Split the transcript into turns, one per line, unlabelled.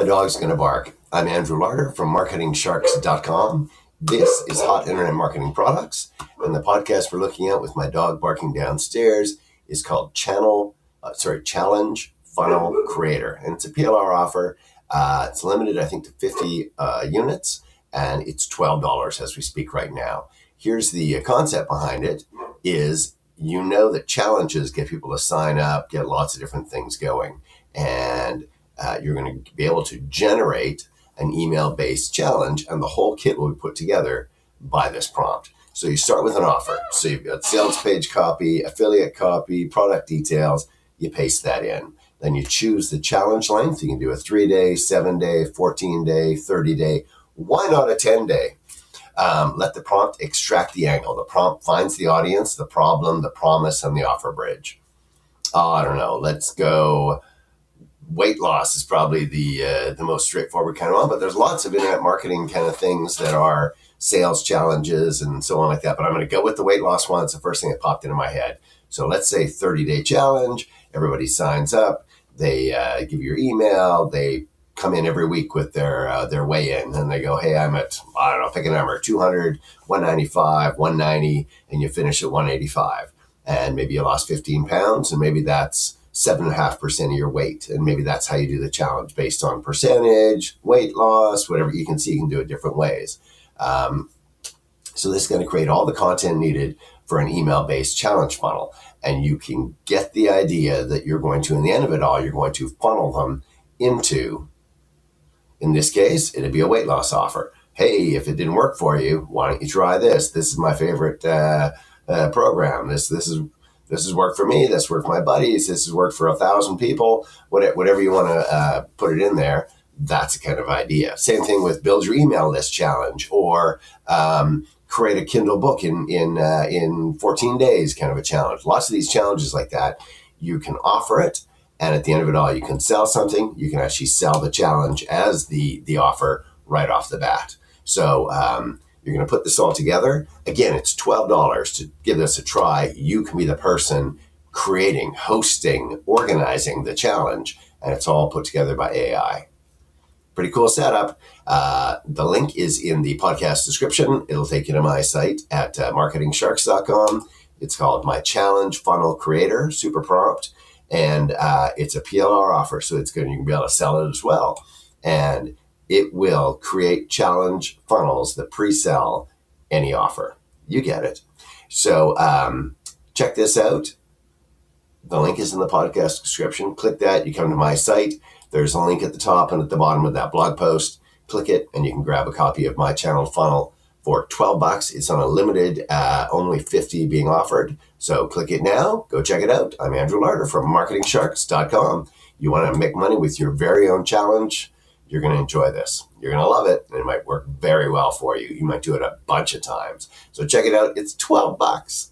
dog's going to bark. I'm Andrew Larder from MarketingSharks.com. This is Hot Internet Marketing Products, and the podcast we're looking at with my dog barking downstairs is called Challenge Funnel Creator, and it's a PLR offer. It's limited, I think, to 50 units, and it's $12 as we speak right now. Here's the concept behind it: is that challenges get people to sign up, get lots of different things going, and you're going to be able to generate an email-based challenge, and the whole kit will be put together by this prompt. So you start with an offer. So you've got sales page copy, affiliate copy, product details. You paste that in. Then you choose the challenge length. You can do a 3-day, 7-day, 14-day, 30-day. Why not a 10-day? Let the prompt extract the angle. The prompt finds the audience, the problem, the promise, and the offer bridge. I don't know. Let's go. Weight loss is probably the most straightforward kind of one, but there's lots of internet marketing kind of things that are sales challenges and so on like that. But I'm going to go with the weight loss one. It's the first thing that popped into my head. So let's say 30-day challenge. Everybody signs up. They give you your email. They come in every week with their weigh-in, and they go, hey, I'm at, I don't know, pick a number, 200, 195, 190, and you finish at 185. And maybe you lost 15 pounds, and maybe that's 7.5% of your weight. And maybe that's how you do the challenge based on percentage, weight loss, whatever. You can see you can do it different ways. So this is going to create all the content needed for an email-based challenge funnel. And you can get the idea that you're going to, in the end of it all, you're going to funnel them into, in this case, it'd be a weight loss offer. Hey, if it didn't work for you, why don't you try this? This is my favorite program. This has worked for me. This worked for my buddies. This has worked for 1,000 people. Whatever you want to put it in there, that's a kind of idea. Same thing with build your email list challenge, or create a Kindle book in 14 days kind of a challenge. Lots of these challenges like that, you can offer it, and at the end of it all, you can sell something. You can actually sell the challenge as the offer right off the bat. So you're going to put this all together. Again, it's $12 to give this a try. You can be the person creating, hosting, organizing the challenge, and it's all put together by AI. Pretty cool setup. The link is in the podcast description. It'll take you to my site at MarketingSharks.com. It's called My Challenge Funnel Creator, super prompt, and it's a PLR offer, so you can be able to sell it as well. And it will create challenge funnels that pre-sell any offer. You get it. So check this out. The link is in the podcast description. Click that. You come to my site. There's a link at the top and at the bottom of that blog post. Click it, and you can grab a copy of My Challenge Funnel for $12. It's on a limited, only 50 being offered. So click it now. Go check it out. I'm Andrew Larder from MarketingSharks.com. You want to make money with your very own challenge? You're going to enjoy this. You're going to love it, and it might work very well for you. You might do it a bunch of times. So check it out. It's $12.